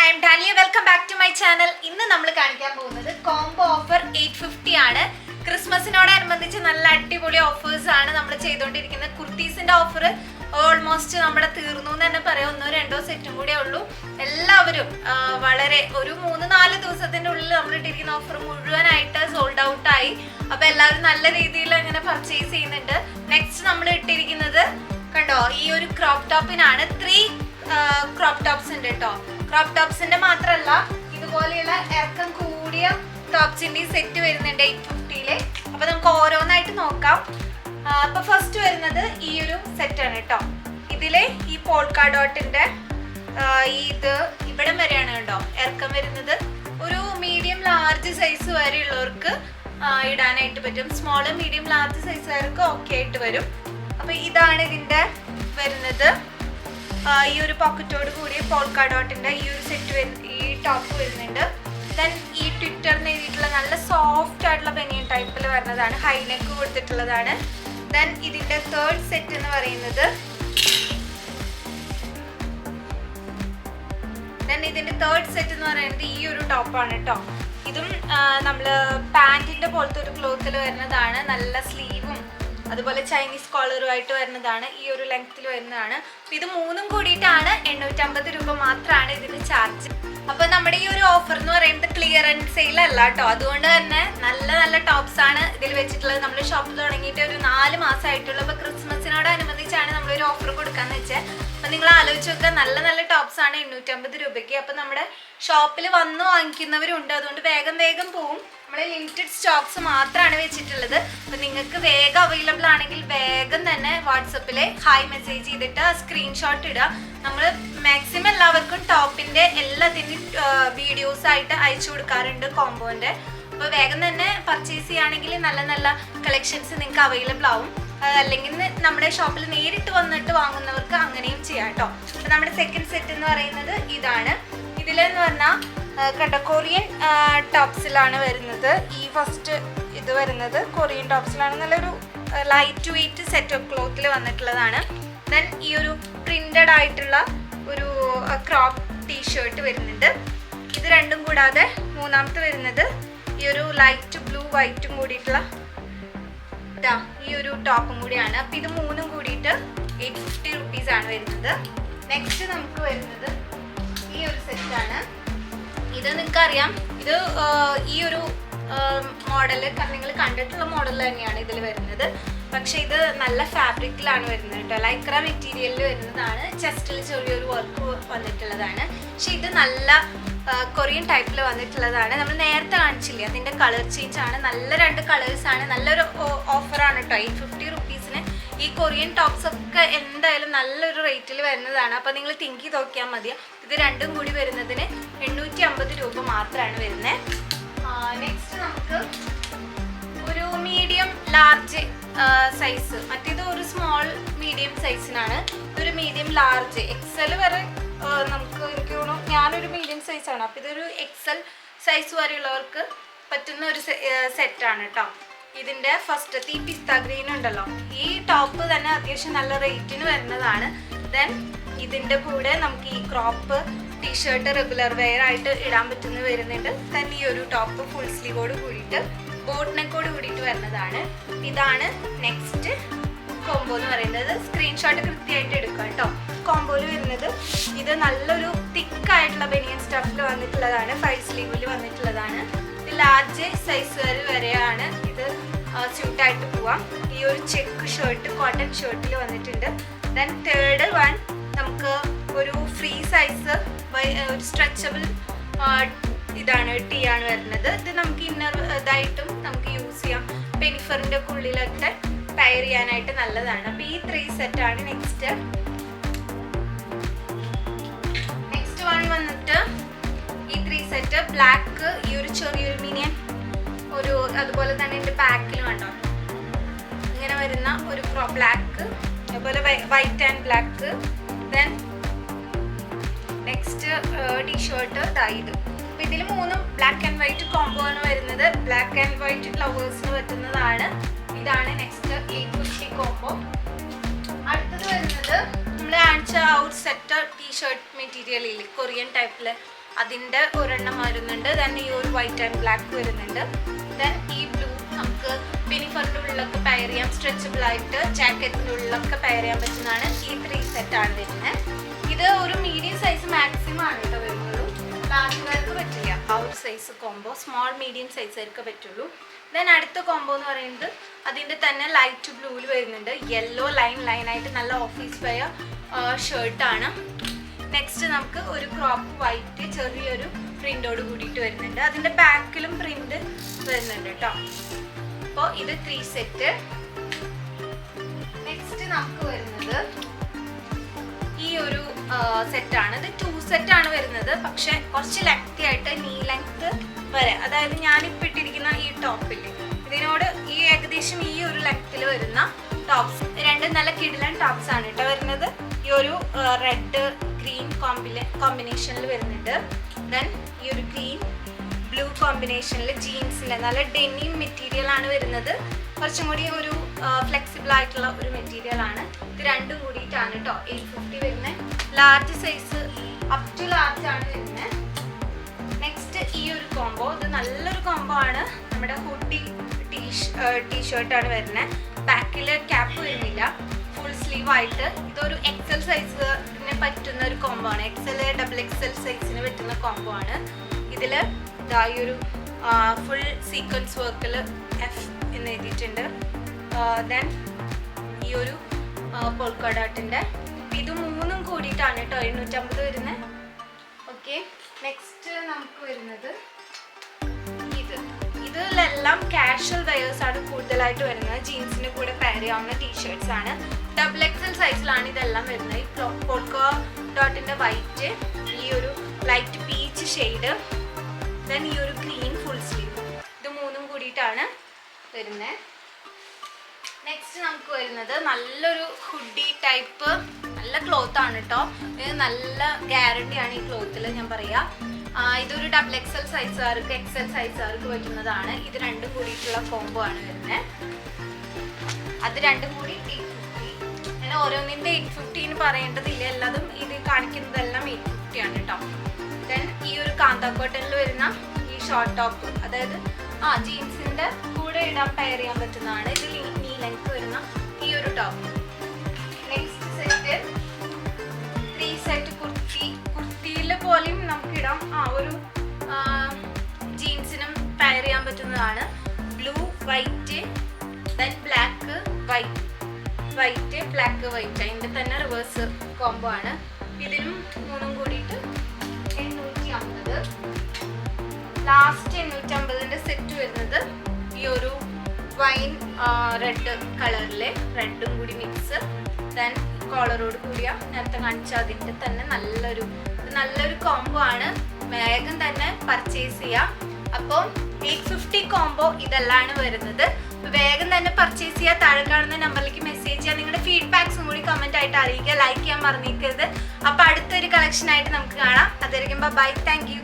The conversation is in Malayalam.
I am DANLIYA. Welcome back to my channel. ഇന്ന് നമ്മൾ കാണിക്കാൻ പോകുന്നത് കോംബോ ഓഫർ 850 ആണ്. ക്രിസ്മസിനോടനുബന്ധിച്ച് നല്ല അടിപൊളി ഓഫേഴ്സ് ആണ് നമ്മൾ ചെയ്തുകൊണ്ടിരിക്കുന്നത്. കുർത്തീസിന്റെ ഓഫർ ഓൾമോസ്റ്റ് നമ്മുടെ തീർന്നു എന്ന് തന്നെ പറയാം. ഒന്നോ രണ്ടോ സെറ്റും കൂടെ ഉള്ളൂ. എല്ലാവരും വളരെ ഒരു 3-4 ദിവസത്തിന്റെ ഉള്ളിൽ നമ്മൾ ഇട്ടിരിക്കുന്ന ഓഫർ മുഴുവനായിട്ട് സോൾഡ് ഔട്ട് ആയി. അപ്പൊ എല്ലാവരും നല്ല രീതിയിൽ അങ്ങനെ പർച്ചേസ് ചെയ്യുന്നുണ്ട്. നെക്സ്റ്റ് നമ്മൾ ഇട്ടിരിക്കുന്നത് കണ്ടോ, ഈ ഒരു ക്രോപ്പ് ടോപ്പിനാണ്. 3 ക്രോപ്പ് ടോപ്സ് ഉണ്ട് കേട്ടോ. ക്രോപ്പ് ടോപ്സിന്റെ മാത്രമല്ല, ഇതുപോലെയുള്ള ഇറക്കം കൂടിയ ടോപ്സിന്റെ സെറ്റ് വരുന്നുണ്ട് 850-ല്. അപ്പൊ നമുക്ക് ഓരോന്നായിട്ട് നോക്കാം. അപ്പൊ ഫസ്റ്റ് വരുന്നത് ഈ ഒരു സെറ്റ് ആണ് കേട്ടോ. ഇതിലെ ഈ പോൾക്കാ ഡോട്ടിന്റെ ഇത് ഇവിടം വരെയാണ് കേട്ടോ ഇറക്കം വരുന്നത്. ഒരു മീഡിയം ലാർജ് സൈസ് വരെ ഉള്ളവർക്ക് ഇടാനായിട്ട് പറ്റും. സ്മോൾ മീഡിയം ലാർജ് സൈസുകാർക്ക് ഓക്കെ ആയിട്ട് വരും. അപ്പൊ ഇതാണ് ഇതിന്റെ വരുന്നത്. ഈ ഒരു പോക്കറ്റോട് കൂടിയ പോൾക്കാ ഡോട്ടിന്റെ ഈ ഒരു സെറ്റ് ഈ ടോപ്പ് വരുന്നുണ്ട്. ദെൻ ഈ ട്വിറ്ററിന് എഴുതിയിട്ടുള്ള നല്ല സോഫ്റ്റ് ആയിട്ടുള്ള ബനിയൻ ടൈപ്പിൽ വരുന്നതാണ്. ഹൈനെക്ക് കൊടുത്തിട്ടുള്ളതാണ്. ദെൻ ഇതിന്റെ തേർഡ് സെറ്റ് എന്ന് പറയുന്നത് ഈ ഒരു ടോപ്പാണ് കേട്ടോ. ഇതും നമ്മള് പാന്റിന്റെ പോലത്തെ ഒരു ക്ലോത്തിൽ വരുന്നതാണ്. നല്ല സ്ലീവും അതുപോലെ ചൈനീസ് കോളറുമായിട്ട് വരുന്നതാണ്. ഈ ഒരു ലെങ്ത്തിൽ വരുന്നതാണ്. ഇത് മൂന്നും കൂടിയിട്ടാണ് 850 രൂപ മാത്രമാണ് ഇതിന് ചാർജ്. അപ്പൊ നമ്മുടെ ഈ ഒരു ഓഫർ എന്ന് പറയുന്നത് ക്ലിയറൻസ് സെയിൽ അല്ല കേട്ടോ. അതുകൊണ്ട് തന്നെ നല്ല നല്ല ടോപ്സ് ആണ് ഇതിൽ വെച്ചിട്ടുള്ളത്. നമ്മൾ ഷോപ്പ് തുടങ്ങിയിട്ട് ഒരു 4 മാസമായിട്ടുള്ളൂ. അപ്പൊ ക്രിസ്മസിനോടനുബന്ധിച്ചാണ് നമ്മളൊരു ഓഫർ കൊടുക്കാന്ന് വെച്ചാൽ. അപ്പൊ നിങ്ങൾ ആലോചിച്ച് നോക്കുക, നല്ല നല്ല ടോപ്സ് ആണ് 850 രൂപയ്ക്ക്. അപ്പൊ നമ്മുടെ ഷോപ്പിൽ വന്ന് വാങ്ങിക്കുന്നവരുണ്ട്. അതുകൊണ്ട് വേഗം വേഗം പോവും. നമ്മൾ ലിമിറ്റഡ് സ്റ്റോക്സ് മാത്രമാണ് വെച്ചിട്ടുള്ളത്. അപ്പൊ നിങ്ങൾക്ക് വേഗം അവൈലബിൾ ആണെങ്കിൽ വേഗം തന്നെ വാട്സപ്പിലെ ഹായ് മെസ്സേജ് ചെയ്തിട്ട് സ്ക്രീൻഷോട്ട് ഇടുക. നമ്മൾ മാക്സിമം എല്ലാവർക്കും ടോപ്പിന്റെ എല്ലാത്തിനും വീഡിയോസ് ആയിട്ട് അയച്ചു കൊടുക്കാറുണ്ട് കോംബോന്റെ. അപ്പോൾ വേഗം തന്നെ പർച്ചേസ് ചെയ്യുകയാണെങ്കിൽ നല്ല നല്ല കളക്ഷൻസ് നിങ്ങൾക്ക് അവൈലബിൾ ആവും. അല്ലെങ്കിൽ നമ്മുടെ ഷോപ്പിൽ നേരിട്ട് വന്നിട്ട് വാങ്ങുന്നവർക്ക് അങ്ങനെയും ചെയ്യാം കേട്ടോ. അപ്പൊ നമ്മുടെ സെക്കൻഡ് സെറ്റ് എന്ന് പറയുന്നത് ഇതാണ്. ഇതിലെന്ന് പറഞ്ഞാൽ കണ്ട കൊറിയൻ ടോപ്സിലാണ് വരുന്നത്. ഈ ഫസ്റ്റ് ഇത് വരുന്നത് കൊറിയൻ ടോപ്സിലാണ്. നല്ലൊരു ലൈറ്റ് വെയിറ്റ് സെറ്റ് ഓഫ് ക്ലോത്തിൽ വന്നിട്ടുള്ളതാണ്. ദെൻ ഈ ഒരു പ്രിന്റഡ് ആയിട്ടുള്ള ഒരു ക്രോപ്പ് ടീഷർട്ട് വരുന്നുണ്ട്. ഇത് രണ്ടും കൂടാതെ മൂന്നാമത്തെ വരുന്നത് ഈ ഒരു ലൈറ്റ് ബ്ലൂ വൈറ്റും കൂടിയിട്ടുള്ള ഈ ഒരു ടോപ്പും കൂടിയാണ്. അപ്പം ഇത് മൂന്നും കൂടിയിട്ട് 850 റുപ്പീസ് ആണ് വരുന്നത്. നെക്സ്റ്റ് നമുക്ക് വരുന്നത് ഈ ഒരു സെറ്റാണ്. ഇത് നിങ്ങൾക്കറിയാം, ഇത് ഈ ഒരു മോഡല് നിങ്ങൾ കണ്ടിട്ടുള്ള മോഡൽ തന്നെയാണ് ഇതിൽ വരുന്നത്. പക്ഷെ ഇത് നല്ല ഫാബ്രിക്കിലാണ് വരുന്നത് കേട്ടോ. ലൈക്ര മെറ്റീരിയലിൽ വരുന്നതാണ്. ചെസ്റ്റിൽ ചെറിയൊരു വർക്ക് വന്നിട്ടുള്ളതാണ്. പക്ഷെ ഇത് നല്ല കൊറിയൻ ടൈപ്പിൽ വന്നിട്ടുള്ളതാണ്. നമ്മൾ നേരത്തെ കാണിച്ചില്ലേ, അതിൻ്റെ കളർ ചേഞ്ച് ആണ്. നല്ല 2 കളേഴ്സാണ്. നല്ലൊരു ഓഫറാണ് കേട്ടോ. 850 റുപ്പീസിന് ഈ കൊറിയൻ ടോപ്സ് ഒക്കെ എന്തായാലും നല്ലൊരു റേറ്റിൽ വരുന്നതാണ്. അപ്പോൾ നിങ്ങൾ തിങ്ക് ചെയ്ത് നോക്കിയാൽ മതി. ഇത് രണ്ടും കൂടി വരുന്നതിന് 850 രൂപ മാത്രമാണ് വരുന്നത്. നെക്സ്റ്റ് നമുക്ക് ഒരു മീഡിയം ലാർജ് സൈസ്, മറ്റേത് ഒരു സ്മോൾ മീഡിയം സൈസിനാണ്. ഇതൊരു മീഡിയം ലാർജ് എക്സൽ വരെ നമുക്ക് എനിക്ക് തോന്നുന്നു. ഞാനൊരു മീഡിയം സൈസാണ്. അപ്പോൾ ഇതൊരു എക്സൽ സൈസ് വരെയുള്ളവർക്ക് പറ്റുന്ന ഒരു സെറ്റാണ് കേട്ടോ. ഇതിൻ്റെ ഫസ്റ്റത്തെ ഈ പിസ്ത ഗ്രീൻ ഉണ്ടല്ലോ, ഈ ടോപ്പ് തന്നെ അത്യാവശ്യം നല്ല റേറ്റിന് വരുന്നതാണ്. ദെൻ ഇതിൻ്റെ കൂടെ നമുക്ക് ഈ ക്രോപ്പ് ടീഷർട്ട് റെഗുലർ വെയർ ആയിട്ട് ഇടാൻ പറ്റുന്ന വരുന്നുണ്ട്. ദെൻ ഈ ഒരു ടോപ്പ് ഫുൾ സ്ലീവോട് കൂടിയിട്ട് ബോട്ട് നെക്കോട് കൂടിയിട്ട് വരുന്നതാണ്. ഇതാണ് നെക്സ്റ്റ് കോംബോ എന്ന് പറയുന്നത്. സ്ക്രീൻഷോട്ട് കൃത്യമായിട്ട് എടുക്കുക കേട്ടോ. കോംബോയിൽ വരുന്നത് ഇത് നല്ലൊരു തിക്കായിട്ടുള്ള ബനിയൻ സ്റ്റഫിൽ വന്നിട്ടുള്ളതാണ്. 5 സ്ലീവിൽ വന്നിട്ടുള്ളതാണ്. ഇത് ലാർജ് സൈസ് വരെയാണ് ഇത് സ്യൂട്ടായിട്ട് പോവാം. ഈ ഒരു ചെക്ക് ഷർട്ട് കോട്ടൺ ഷർട്ടിൽ വന്നിട്ടുണ്ട്. ദെൻ തേർഡ് വൺ നമുക്ക് ഒരു ഫ്രീ സൈസ് ഒരു സ്ട്രെച്ചബിൾ ഇതാണ് ടീ ആണ് വരുന്നത്. ഇത് നമുക്ക് ഇന്നർ ഇതായിട്ടും നമുക്ക് യൂസ് ചെയ്യാം. പെനിഫറിൻ്റെ ഉള്ളിലൊക്കെ ടയർ ചെയ്യാനായിട്ട് നല്ലതാണ്. അപ്പോൾ ഈ 3 സെറ്റാണ്. നെക്സ്റ്റ് വൺ വന്നിട്ട് ഈ 3 സെറ്റ് ബ്ലാക്ക്, ഈ ഒരു ചെറിയൊരു മിനിയൻ ഒരു, അതുപോലെ തന്നെ ഇതിൻ്റെ ബാക്കിൽ വേണ്ടോ ഇങ്ങനെ വരുന്ന ഒരു ബ്ലാക്ക്, അതുപോലെ white and black. Then next T shirt ഇത്. അപ്പോൾ ഇതിൽ 3 ബ്ലാക്ക് ആൻഡ് വൈറ്റ് കോംബോ ആണ് വരുന്നത്. ബ്ലാക്ക് ആൻഡ് വൈറ്റ് ലവേഴ്സിന് പറ്റുന്നതാണ്. ഇതാണ് നെക്സ്റ്റ് 850 കോംബോ. അടുത്തത് വരുന്നത് നമ്മൾ കാണിച്ച ഔട്ട് സെറ്റർ ടീഷർട്ട് മെറ്റീരിയലിൽ കൊറിയൻ ടൈപ്പിൽ അതിൻ്റെ ഒരെണ്ണം വരുന്നുണ്ട്. ദെൻ ഈ ഒരു വൈറ്റ് ആൻഡ് ബ്ലാക്ക് വരുന്നുണ്ട്. ദെൻ ഈ ബ്ലൂ നമുക്ക് പിനിഫറിൻ്റെ ഉള്ളിലൊക്കെ പെയർ ചെയ്യാം, സ്ട്രെച്ചബിൾ ആയിട്ട് ജാക്കറ്റിൻ്റെ ഉള്ളിലൊക്കെ പെയർ ചെയ്യാൻ പറ്റുന്നതാണ്. ഈ 3 സെറ്റാണ് വരുന്നത്. ഇത് ഒരു മീഡിയം സൈസ് മാക്സിമം ആണ് കേട്ടോ വരുന്നത്. ലാർജുകാർക്ക് പറ്റില്ല ആ ഒരു സൈസ് കോംബോ, സ്മോൾ മീഡിയം സൈസുകാർക്ക് പറ്റുള്ളൂ. ദെൻ അടുത്ത കോംബോ എന്ന് പറയുന്നത് അതിൻ്റെ തന്നെ ലൈറ്റ് ബ്ലൂവിൽ വരുന്നുണ്ട്. യെല്ലോ ലൈനായിട്ട് നല്ല ഓഫീസ് വെയർ ഷർട്ടാണ്. നെക്സ്റ്റ് നമുക്ക് ഒരു ക്രോപ്പ് വൈറ്റ് ചെറിയൊരു പ്രിൻ്റോട് കൂടിയിട്ട് വരുന്നുണ്ട്. അതിൻ്റെ ബാക്കിലും പ്രിൻ്റ് വരുന്നുണ്ട് കേട്ടോ. അപ്പോൾ ഇത് 3 സെറ്റ്. നെക്സ്റ്റ് നമുക്ക് വരുന്നത് ഈ ഒരു സെറ്റാണ്. ഇത് 2 സെറ്റാണ് വരുന്നത്. പക്ഷെ കുറച്ച് ലെങ്തി ആയിട്ട് നീ ലെങ്ത് വരെ, അതായത് ഞാനിപ്പോൾ ഇട്ടിരിക്കുന്ന ഈ ടോപ്പിൽ ഇതിനോട് ഈ ഏകദേശം ഈ ഒരു ലെങ്ത്തിൽ വരുന്ന ടോപ്സ്, 2 നല്ല കിടിലൻ ടോപ്സ് ആണ് കേട്ടോ വരുന്നത്. ഈ ഒരു റെഡ് ഗ്രീൻ കോമ്പിനേഷനിൽ വരുന്നുണ്ട്. ദെൻ ഈ ഒരു ഗ്രീൻ ബ്ലൂ കോമ്പിനേഷനിൽ ജീൻസിൻ്റെ നല്ല ഡെനിം മെറ്റീരിയൽ ആണ് വരുന്നത്. കുറച്ചും കൂടി ഒരു ഫ്ലെക്സിബിൾ ആയിട്ടുള്ള ഒരു മെറ്റീരിയൽ ആണ്. ഇത് രണ്ടും കൂടിയിട്ടാണ് കേട്ടോ 850 വരുന്നത്. Large size up to large ആണ് വരുന്നത്. നെക്സ്റ്റ് ഈ ഒരു കോംബോ, ഇത് നല്ലൊരു കോംബോ ആണ്. നമ്മുടെ ഹുഡി ടീഷർട്ടാണ് വരുന്നത്. ബാക്കിൽ ക്യാപ്പ് വരുന്നില്ല, ഫുൾ സ്ലീവ് ആയിട്ട്. ഇതൊരു എക്സൽ സൈസിന് പറ്റുന്ന ഒരു കോംബോ ആണ്. XL സൈസിന് പറ്റുന്ന കോംബോ ആണ്. ഇതിൽ ഈ ഒരു ഫുൾ സീക്വൻസ് വർക്കിൽ F എന്ന് എഴുതിയിട്ടുണ്ട്. ദെൻ ഈ ഒരു പോൾക്ക ഡോട്ടിൻ്റെ, ഇത് 3 കൂടിയിട്ടാണ് കേട്ടോ 750 വരുന്നത്. ഓക്കെ, നെക്സ്റ്റ് നമുക്ക് വരുന്നത് ഇതിലെല്ലാം കാഷ്വൽ വെയേഴ്സ് ആണ് കൂടുതലായിട്ട് വരുന്നത്. ജീൻസിന് കൂടെ പെയർ ചെയ്യാവുന്ന ടീഷർട്ട്സ് ആണ്. XXL സൈസിലാണ് ഇതെല്ലാം വരുന്നത്. ഈ പോൾക്ക ഡോട്ടിൻ്റെ വൈറ്റ്, ഈ ഒരു ലൈറ്റ് പീച്ച് ഷെയ്ഡ്, ദെൻ ഈ ഒരു ഗ്രീൻ ഫുൾ സ്ലീവ്, ഇത് 3 കൂടിയിട്ടാണ് വരുന്നത്. നെക്സ്റ്റ് നമുക്ക് വരുന്നത് നല്ലൊരു ഹുഡി ടൈപ്പ് നല്ല ക്ലോത്ത് ആണ് കേട്ടോ. ഇത് നല്ല ഗ്യാരണ്ടിയാണ് ഈ ക്ലോത്തിൽ, ഞാൻ പറയാം. ഇതൊരു XXL സൈസുകാർക്ക് XL സൈസുകാർക്ക് പറ്റുന്നതാണ്. ഇത് 2 കൂടിയിട്ടുള്ള കോംബോ ആണ് വരുന്നത്. അത് 2 കൂടി 850. അങ്ങനെ ഓരോന്നിൻ്റെ 850 എന്ന് പറയേണ്ടതില്ല, എല്ലാതും ഇത് കാണിക്കുന്നതെല്ലാം 850 ആണ് കേട്ടോ. ദെൻ ഈ ഒരു കാന്ത കോട്ടണിൽ വരുന്ന ഈ ഷോർട്ട് ടോപ്പ്, അതായത് ജീൻസിൻ്റെ കൂടെ ഇടാൻ പെയർ ചെയ്യാൻ പറ്റുന്നതാണ്. ഇത് നീ ലെങ്ത് വരുന്ന ഈ ഒരു ടോപ്പ്. നെക്സ്റ്റ് സെറ്റ് 3 സെറ്റ് കുർത്തിയിൽ പോലെയും നമുക്കിടാം. ഒരു ജീൻസിനും പെയർ ചെയ്യാൻ പറ്റുന്നതാണ്. Blue white, then black white black white, അതിൻ്റെ തന്നെ റിവേഴ്സ് കോംബോ ആണ്. ഇതിനും 3 കൂടിയിട്ട് 850. ലാസ്റ്റ് 850ൻ്റെ സെറ്റ് വരുന്നത് ഈ ഒരു വൈൻ റെഡ് കളറിലെ റെഡും കൂടി മിക്സ്, ദെൻ കോളറോട് കൂടിയ നേരത്തെ കാണിച്ച അതിൻ്റെ തന്നെ നല്ലൊരു കോംബോ ആണ്. വേഗം തന്നെ പർച്ചേസ് ചെയ്യാം. അപ്പം 850 കോംബോ ഇതെല്ലാം വരുന്നത്. വേഗം തന്നെ പർച്ചേസ് ചെയ്യുക. താഴെ കാണുന്ന നമ്പറിലേക്ക് മെസ്സേജ് ചെയ്യുക. നിങ്ങളുടെ ഫീഡ്ബാക്സും കൂടി കമൻറ്റ് ആയിട്ട് അറിയിക്കുക. ലൈക്ക് ചെയ്യാൻ മറന്നിരിക്കരുത്. അപ്പോൾ അടുത്തൊരു കളക്ഷനായിട്ട് നമുക്ക് കാണാം. അതുവരെയും ബൈ, താങ്ക് യു.